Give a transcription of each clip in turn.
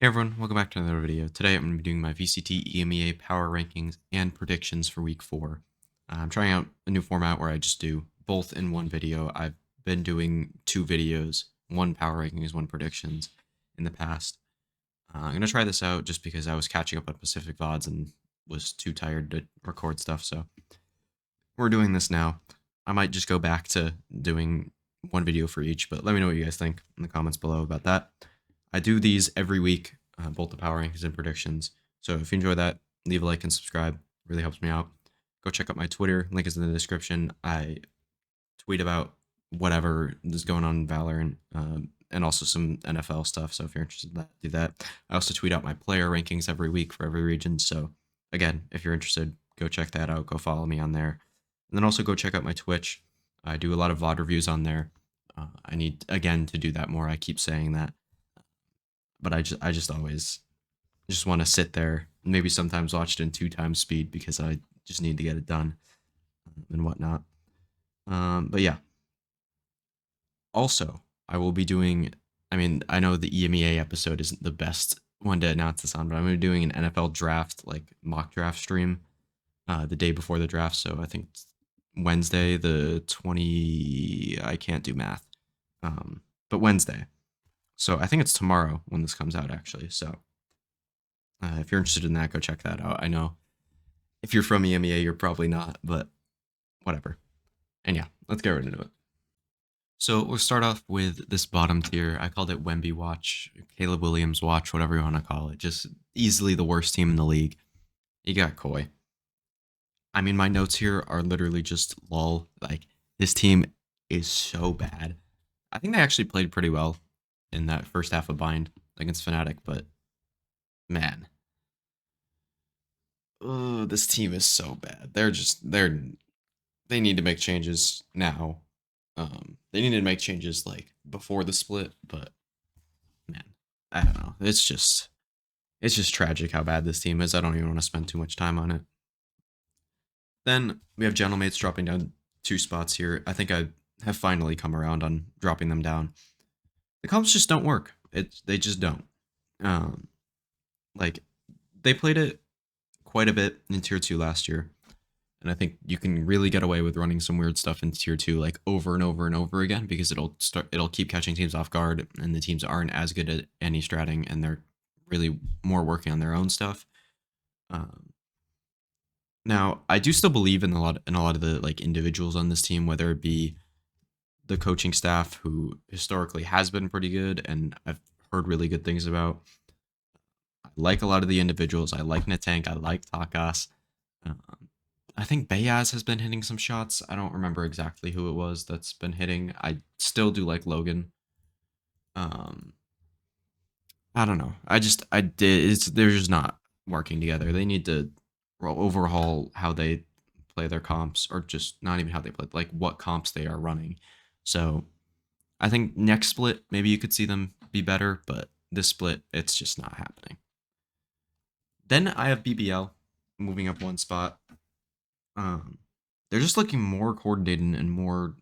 Hey everyone, welcome back to another video. Today I'm going to be doing my VCT EMEA power rankings and predictions for week 4. I'm trying out a new format where I just do both in one video. I've been doing 2 videos, one power rankings, one predictions in the past. I'm going to try this out just because I was catching up on Pacific VODs and was too tired to record stuff, so we're doing this now. I might just go back to doing one video for each, but let me know what you guys think in the comments below about that. I do these every week, both the power rankings and predictions. So if you enjoy that, leave a like and subscribe. It really helps me out. Go check out my Twitter. Link is in the description. I tweet about whatever is going on in Valorant, and also some NFL stuff. So if you're interested in that, do that. I also tweet out my player rankings every week for every region. So again, if you're interested, go check that out. Go follow me on there. And then also go check out my Twitch. I do a lot of VOD reviews on there. I need, again, to do that more. I keep saying that. But I just always just want to sit there, maybe sometimes watch it in 2 times speed because I just need to get it done and whatnot. But yeah. Also, I will be doing, I mean, I know the EMEA episode isn't the best one to announce this on, but I'm going to be doing an NFL draft, like mock draft stream, the day before the draft. So I think Wednesday, the 20, I can't do math, but Wednesday. So I think it's tomorrow when this comes out, actually. So if you're interested in that, go check that out. I know if you're from EMEA, you're probably not, but whatever. And yeah, let's get right into it. So we'll start off with this bottom tier. I called it Wemby Watch, Caleb Williams Watch, whatever you want to call it. Just easily the worst team in the league. You got Koi. I mean, my notes here are literally just lol. Like, this team is so bad. I think they actually played pretty well in that first half of Bind against Fnatic, but man, this team is so bad. They need to make changes now. They need to make changes like before the split, but man, I don't know. It's just tragic how bad this team is. I don't even want to spend too much time on it. Then we have Gentlemates dropping down 2 spots here. I think I have finally come around on dropping them down. The comps just don't work. They just don't. Um, like they played it quite a bit in tier 2 last year. And I think you can really get away with running some weird stuff in tier 2 like over and over and over again because it'll keep catching teams off guard, and the teams aren't as good at any stratting, and they're really more working on their own stuff. Now, I do still believe in a lot of the like individuals on this team, whether it be the coaching staff, who historically has been pretty good and I've heard really good things about. I like a lot of the individuals. I like Natank. I like Takas. Um, I think Bayaz has been hitting some shots. I don't remember exactly who it was that's been hitting. I still do like Logan. Um, I don't know. They're just not working together. They need to overhaul how they play their comps, or just not even how they play, like what comps they are running. So I think next split maybe you could see them be better, but this split it's just not happening. Then I have BBL moving up 1 spot. Um, they're just looking more coordinated and more.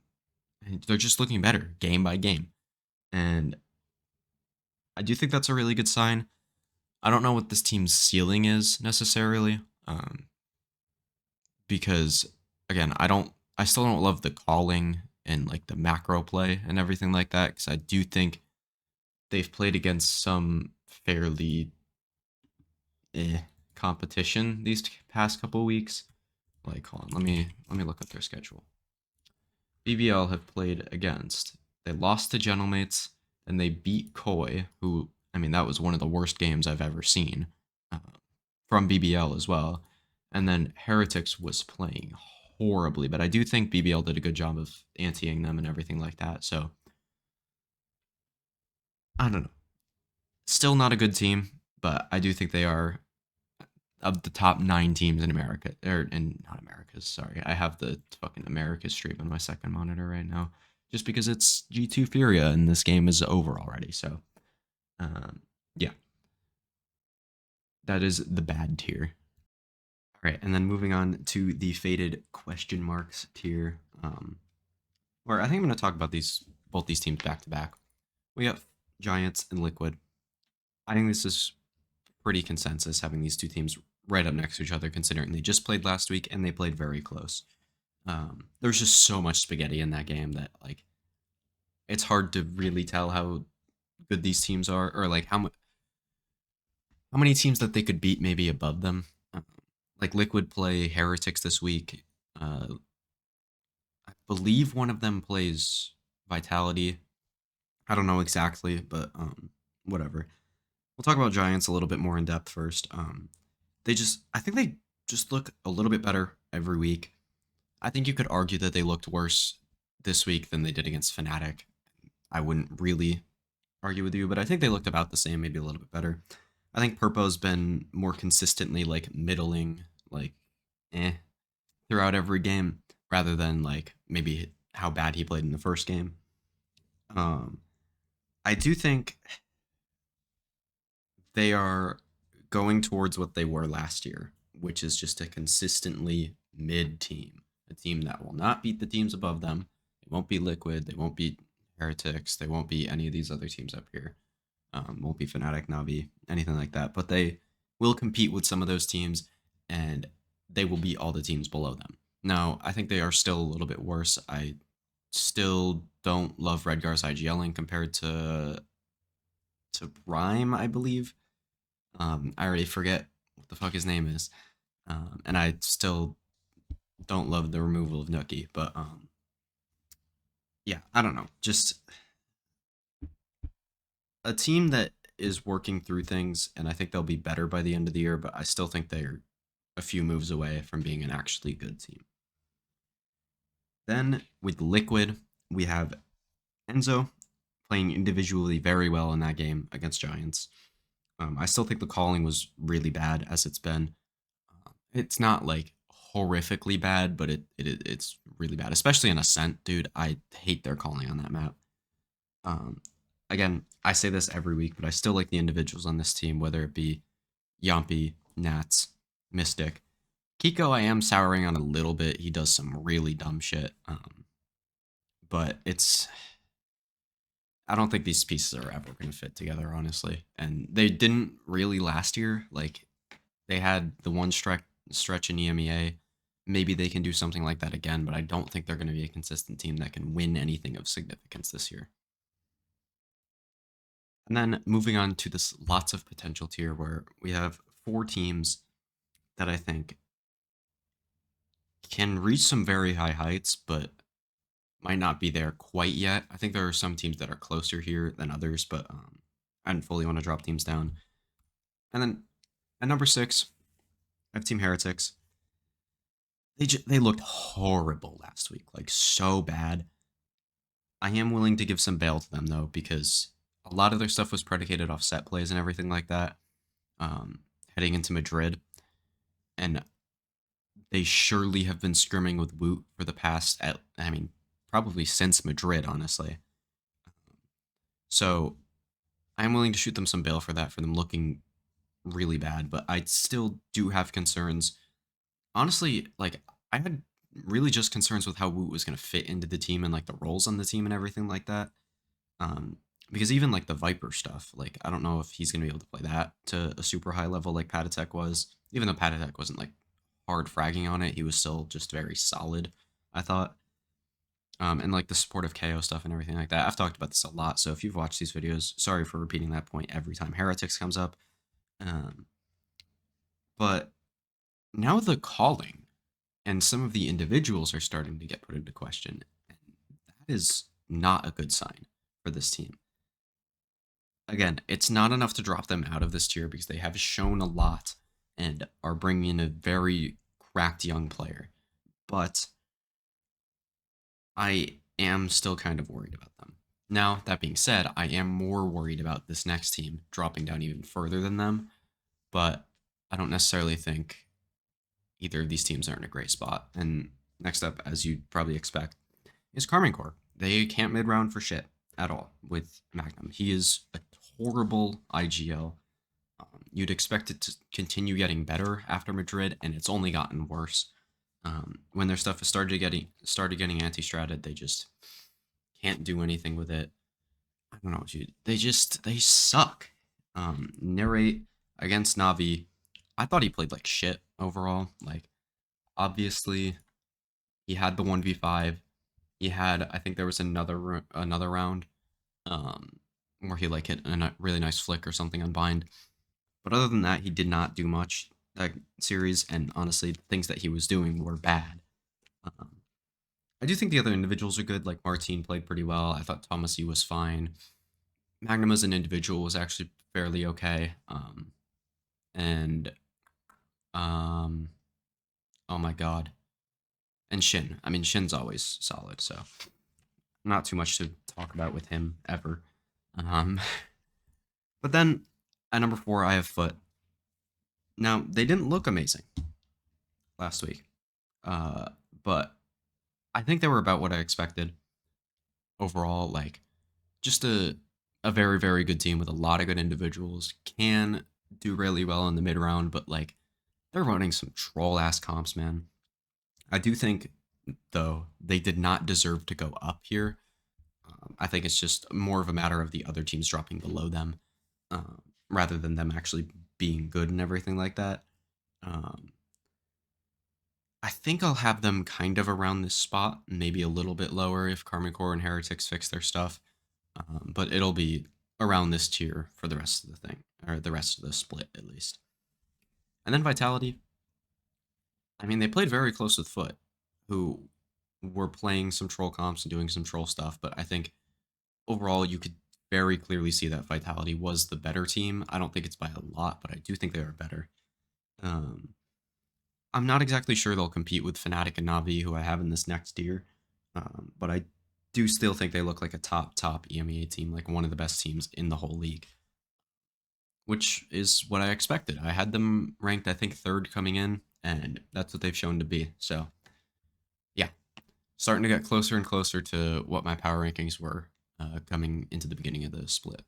They're just looking better game by game, and I do think that's a really good sign. I don't know what this team's ceiling is necessarily, because again, I still don't love the calling and like the macro play and everything like that. Because I do think they've played against some fairly competition these past couple weeks. Like, hold on, let me look at their schedule. BBL have played against. They lost to Gentlemates, and they beat Koi, who, I mean, that was one of the worst games I've ever seen, from BBL as well. And then Heretics was playing horribly, but I do think BBL did a good job of anteing them and everything like that. So I don't know. Still not a good team, but I do think they are of the top 9 teams in America, or in not America's. Sorry, I have the fucking America's stream on my second monitor right now, just because it's G2 Furia and this game is over already. So, yeah, that is the bad tier. All right, and then moving on to the faded question marks tier, where I think I'm going to talk about both these teams back to back. We have Giants and Liquid. I think this is pretty consensus having these two teams right up next to each other, considering they just played last week and they played very close. There's just so much spaghetti in that game that like it's hard to really tell how good these teams are, or like how many teams that they could beat maybe above them. Like Liquid play Heretics this week. I believe one of them plays Vitality. I don't know exactly, but whatever. We'll talk about Giants a little bit more in depth first. I think they just look a little bit better every week. I think you could argue that they looked worse this week than they did against Fnatic. I wouldn't really argue with you, but I think they looked about the same, maybe a little bit better. I think Purpo's been more consistently like middling, like eh, throughout every game, rather than like maybe how bad he played in the first game. Um, I do think they are going towards what they were last year, which is just a consistently mid team, a team that will not beat the teams above them. They won't be Liquid. They won't beat Heretics. They won't be any of these other teams up here. Won't be Fnatic, Navi, anything like that. But they will compete with some of those teams, and they will beat all the teams below them. Now, I think they are still a little bit worse. I still don't love Redgar's IGLing compared to Rhyme, I believe. I already forget what the fuck his name is. And I still don't love the removal of Nookie, but yeah, I don't know. Just a team that is working through things, and I think they'll be better by the end of the year, but I still think they're a few moves away from being an actually good team. Then with Liquid, we have Enzo playing individually very well in that game against Giants. I still think the calling was really bad as it's been. It's not like horrifically bad, but it's really bad, especially in Ascent, dude. I hate their calling on that map. Um, Again, I say this every week, but I still like the individuals on this team, whether it be Yampi, Nats, Mystic. Kiko, I am souring on a little bit. He does some really dumb shit. But I don't think these pieces are ever going to fit together, honestly. And they didn't really last year. Like, they had the one stretch in EMEA. Maybe they can do something like that again, but I don't think they're going to be a consistent team that can win anything of significance this year. And then moving on to this lots of potential tier where we have 4 teams that I think can reach some very high heights, but might not be there quite yet. I think there are some teams that are closer here than others, but I didn't fully want to drop teams down. And then at number 6, I have Team Heretics. They looked horrible last week, like so bad. I am willing to give some bail to them though, because a lot of their stuff was predicated off set plays and everything like that. Heading into Madrid, and they surely have been scrimming with Woot for the past, probably since Madrid, honestly. So I'm willing to shoot them some bail for that, for them looking really bad, but I still do have concerns. Honestly, like, I had really just concerns with how Woot was going to fit into the team and like the roles on the team and everything like that. Because even like the Viper stuff, like I don't know if he's going to be able to play that to a super high level like Patatek was. Even though Patatek wasn't like hard fragging on it, he was still just very solid, I thought. And like the supportive KO stuff and everything like that. I've talked about this a lot, so if you've watched these videos, sorry for repeating that point every time Heretics comes up. But now the calling and some of the individuals are starting to get put into question. And that is not a good sign for this team. Again, it's not enough to drop them out of this tier because they have shown a lot and are bringing in a very cracked young player. But I am still kind of worried about them. Now, that being said, I am more worried about this next team dropping down even further than them, but I don't necessarily think either of these teams are in a great spot. And next up, as you'd probably expect, is Karmine Corp. They can't mid-round for shit at all with Magnum. He is a horrible IGL. You'd expect it to continue getting better after Madrid, and it's only gotten worse. When their stuff has started getting anti-stratted, they just can't do anything with it. I don't know, dude. They suck. Narrate against Navi, I thought he played like shit overall. Like, obviously, he had the 1v5. He had, I think there was another round um, where he like hit a really nice flick or something on bind. But other than that, he did not do much that series, and honestly, the things that he was doing were bad. Um, I do think the other individuals are good. Like Martine played pretty well. I thought Thomasy was fine. Magnum as an individual was actually fairly okay. And um, oh my god, and Shin. I mean, Shin's always solid, so not too much to talk about with him ever. Um, but then at number 4, I have Foot. Now they didn't look amazing last week, uh, but I think they were about what I expected overall. Like just a very very good team with a lot of good individuals. Can do really well in the mid round, but like they're running some troll ass comps, man. I do think though they did not deserve to go up here. I think it's just more of a matter of the other teams dropping below them, rather than them actually being good and everything like that. Um, I think I'll have them kind of around this spot, maybe a little bit lower if Karmic Core and Heretics fix their stuff. But it'll be around this tier for the rest of the thing, or the rest of the split at least. And then Vitality. I mean, they played very close with Foot, who were playing some troll comps and doing some troll stuff. But I think overall, you could very clearly see that Vitality was the better team. I don't think it's by a lot, but I do think they are better. Um, I'm not exactly sure they'll compete with Fnatic and Navi, who I have in this next tier, but I do still think they look like a top EMEA team, like one of the best teams in the whole league, which is what I expected. I had them ranked, I think, third coming in, and that's what they've shown to be. So, yeah, starting to get closer and closer to what my power rankings were coming into the beginning of the split.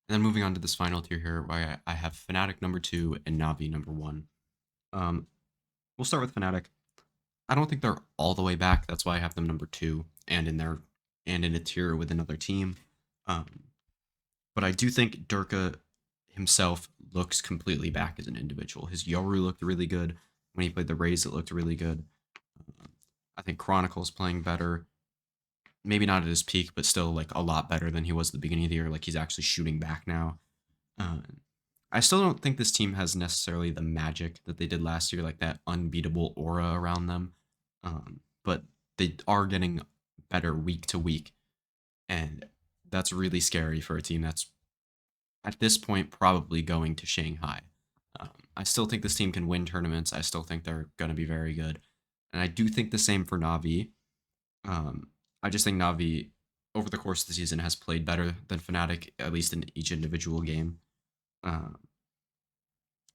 And then moving on to this final tier here, where I have Fnatic number 2 and Navi number 1. We'll start with Fnatic. I don't think they're all the way back. That's why I have them number 2 and in a tier with another team. But I do think Durka himself looks completely back as an individual. His Yoru looked really good when he played the Raze. It looked really good. I think Chronicle's playing better. Maybe not at his peak, but still like a lot better than he was at the beginning of the year. Like he's actually shooting back now. I still don't think this team has necessarily the magic that they did last year, like that unbeatable aura around them. But they are getting better week to week, and that's really scary for a team that's at this point probably going to Shanghai. I still think this team can win tournaments. I still think they're going to be very good, and I do think the same for Navi. I just think Navi, over the course of the season, has played better than Fnatic, at least in each individual game.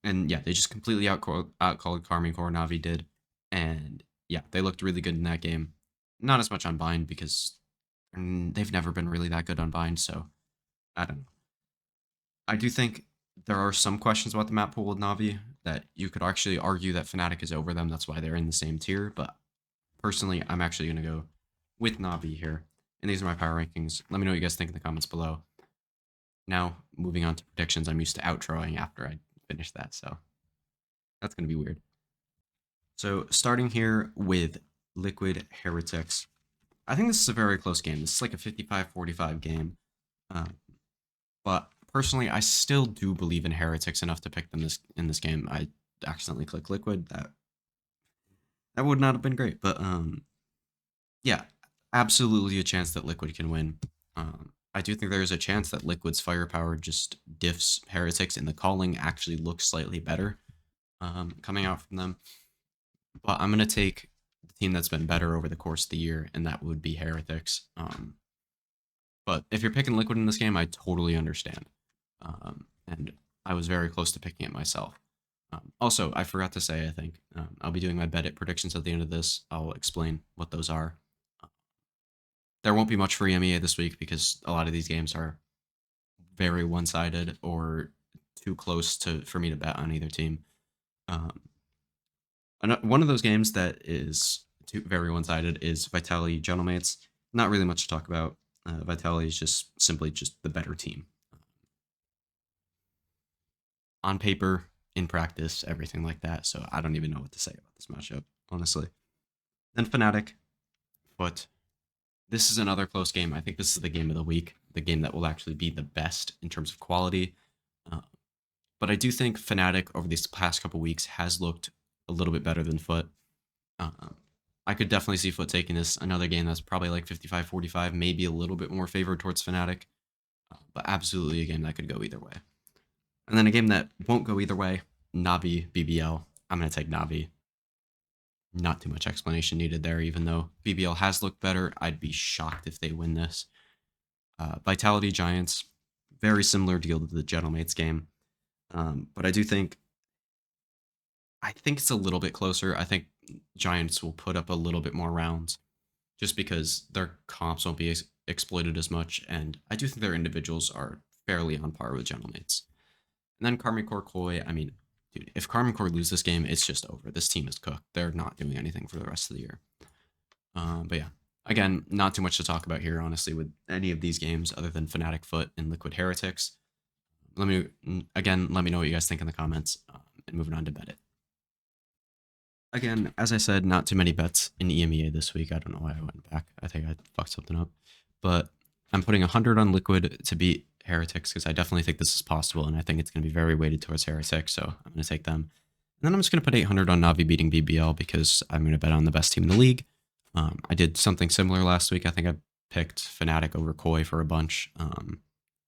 And yeah, they just completely outcalled Karmic Core. Navi did, and yeah, they looked really good in that game. Not as much on bind because they've never been really that good on bind. So I don't know. I do think there are some questions about the map pool with Navi that you could actually argue that Fnatic is over them. That's why they're in the same tier. But personally, I'm actually going to go with Navi here. And these are my power rankings. Let me know what you guys think in the comments below. Now, moving on to predictions. I'm used to outroing after I finish that, so that's going to be weird. So, starting here with Liquid Heretics. I think this is a very close game. This is like a 55-45 game. But personally, I still do believe in Heretics enough to pick them in this game. I accidentally clicked Liquid. That would not have been great. But yeah, absolutely a chance that Liquid can win. I do think there's a chance that Liquid's firepower just diffs Heretics, and the calling actually looks slightly better coming out from them. But I'm going to take the team that's been better over the course of the year, and that would be Heretics. But if you're picking Liquid in this game, I totally understand. And I was very close to picking it myself. Also, I forgot to say, I think, I'll be doing my bet predictions at the end of this. I'll explain what those are. There won't be much for EMEA this week because a lot of these games are very one-sided or too close for me to bet on either team. One of those games that is very one-sided is Vitality Gentlemates. Not really much to talk about. Vitality is just simply the better team. on paper, in practice, everything like that. So I don't even know what to say about this matchup, honestly. Then Fnatic, but this is another close game. I think this is the game of the week, the game that will actually be the best in terms of quality. Uh, but I do think Fnatic over these past couple weeks has looked a little bit better than Foot. I could definitely see Foot taking this. Another game that's probably like 55-45, maybe a little bit more favored towards Fnatic, but absolutely a game that could go either way. And then a game that won't go either way, Navi BBL. I'm going to take Navi. Not too much explanation needed there, even though BBL has looked better. I'd be shocked if they win this. Vitality Giants, very similar deal to the Gentlemates game. But I think it's a little bit closer. I think Giants will put up a little bit more rounds just because their comps won't be exploited as much. And I do think their individuals are fairly on par with Gentlemates. And then Karmine Corps Koi, I mean, dude, if Karmine Corps lose this game, it's just over. This team is cooked. They're not doing anything for the rest of the year. But yeah, again, not too much to talk about here, honestly, with any of these games other than Fnatic Foot and Liquid Heretics. Let me know what you guys think in the comments, and moving on to bet it. Again, as I said, not too many bets in EMEA this week. I don't know why I went back. I think I fucked something up. But I'm putting 100 on Liquid to beat Heretics because I definitely think this is possible, and I think it's going to be very weighted towards Heretics, so I'm going to take them. And then I'm just going to put 800 on Navi beating BBL because I'm going to bet on the best team in the league. I did something similar last week. I think I picked Fnatic over Koi for a bunch. I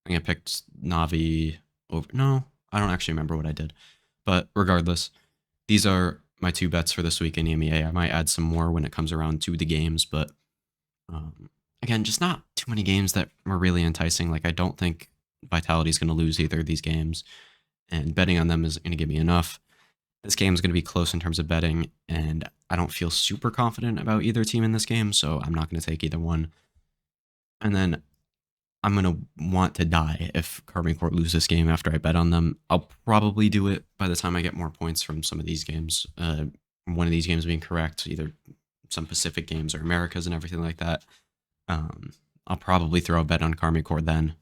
think I picked Navi over... No, I don't actually remember what I did. But regardless, these are my two bets for this week in EMEA. I might add some more when it comes around to the games, but again, just not too many games that were really enticing. Like, I don't think Vitality is going to lose either of these games, and betting on them isn't going to give me enough. This game is going to be close in terms of betting, and I don't feel super confident about either team in this game, so I'm not going to take either one. And then I'm going to want to die if Karmine Corps lose this game after I bet on them. I'll probably do it by the time I get more points from some of these games. One of these games being correct, either some Pacific games or Americas and everything like that. I'll probably throw a bet on Karmine Corps then,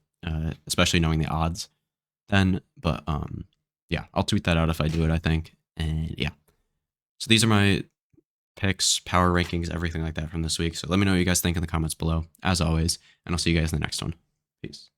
especially knowing the odds then. But yeah, I'll tweet that out if I do it, I think. And yeah. So these are my picks, power rankings, everything like that from this week. So let me know what you guys think in the comments below, as always. And I'll see you guys in the next one. Peace.